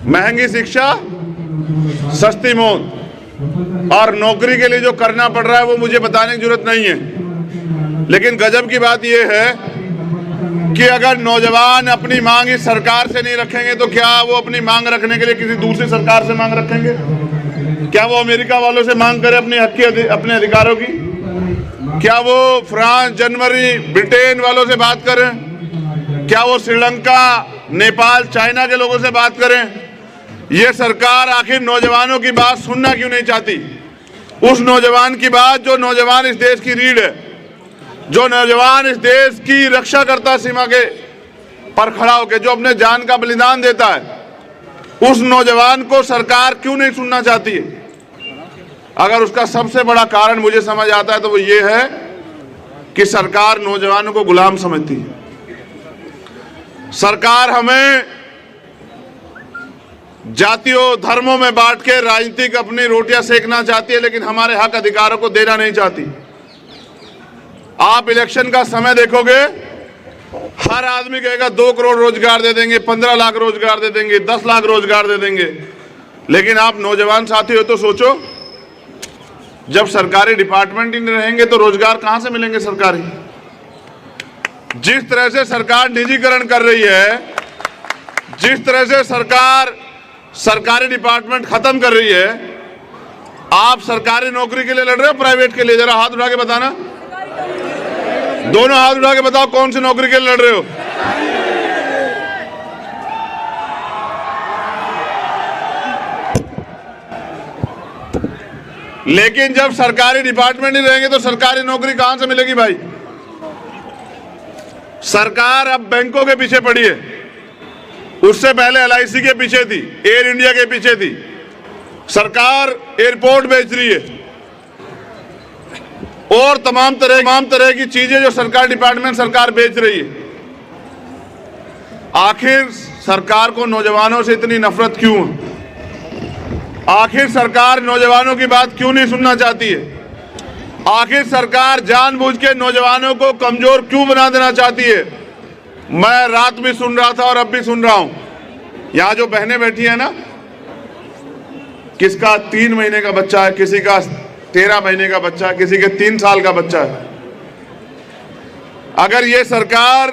महंगी शिक्षा, सस्ती मौत, और नौकरी के लिए जो करना पड़ रहा है वो मुझे बताने की जरूरत नहीं है। लेकिन गजब की बात यह है कि अगर नौजवान अपनी मांग इस सरकार से नहीं रखेंगे तो क्या वो अपनी मांग रखने के लिए किसी दूसरी सरकार से मांग रखेंगे? क्या वो अमेरिका वालों से मांग करें अपने हक की, अपने अधिकारों की? क्या वो फ्रांस, जर्मनी, ब्रिटेन वालों से बात करें? क्या वो श्रीलंका, नेपाल, चाइना के लोगों से बात करें? ये सरकार आखिर नौजवानों की बात सुनना क्यों नहीं चाहती? उस नौजवान की बात जो नौजवान इस देश की रीढ़ है, जो नौजवान इस देश की रक्षा करता है सीमा के पर खड़ा होकर, जो अपने जान का बलिदान देता है, उस नौजवान को सरकार क्यों नहीं सुनना चाहती है? अगर उसका सबसे बड़ा कारण मुझे समझ आता है तो वो ये है कि सरकार नौजवानों को गुलाम समझती है। सरकार हमें जातियों, धर्मों में बांट के राजनीतिक अपनी रोटियां सेकना चाहती है, लेकिन हमारे हक अधिकारों को देना नहीं चाहती। आप इलेक्शन का समय देखोगे, हर आदमी कहेगा 2 करोड़ रोजगार दे देंगे, 15 लाख रोजगार दे देंगे, 10 लाख रोजगार दे देंगे। लेकिन आप नौजवान साथी हो तो सोचो, जब सरकारी डिपार्टमेंट ही नहीं रहेंगे तो रोजगार कहां से मिलेंगे सरकारी? जिस तरह से सरकार निजीकरण कर रही है, जिस तरह से सरकार सरकारी डिपार्टमेंट खत्म कर रही है, आप सरकारी नौकरी के लिए लड़ रहे हो, प्राइवेट के लिए? जरा हाथ उठा के बताना, दोनों हाथ उठा के बताओ कौन सी नौकरी के लिए लड़ रहे हो? लेकिन जब सरकारी डिपार्टमेंट नहीं रहेंगे तो सरकारी नौकरी कहां से मिलेगी भाई? सरकार अब बैंकों के पीछे पड़ी है, उससे पहले LIC के पीछे थी, एयर इंडिया के पीछे थी। सरकार एयरपोर्ट बेच रही है और तमाम तरह की चीजें जो सरकार डिपार्टमेंट सरकार बेच रही है। आखिर सरकार को नौजवानों से इतनी नफरत क्यों है? आखिर सरकार नौजवानों की बात क्यों नहीं सुनना चाहती है? आखिर सरकार जानबूझ के नौजवानों को कमजोर क्यों बना देना चाहती है? मैं रात भी सुन रहा था और अब भी सुन रहा हूं, यहां जो बहनें बैठी है ना, किसका 3 महीने का बच्चा है, किसी का 13 महीने का बच्चा है, किसी के 3 साल का बच्चा है। अगर ये सरकार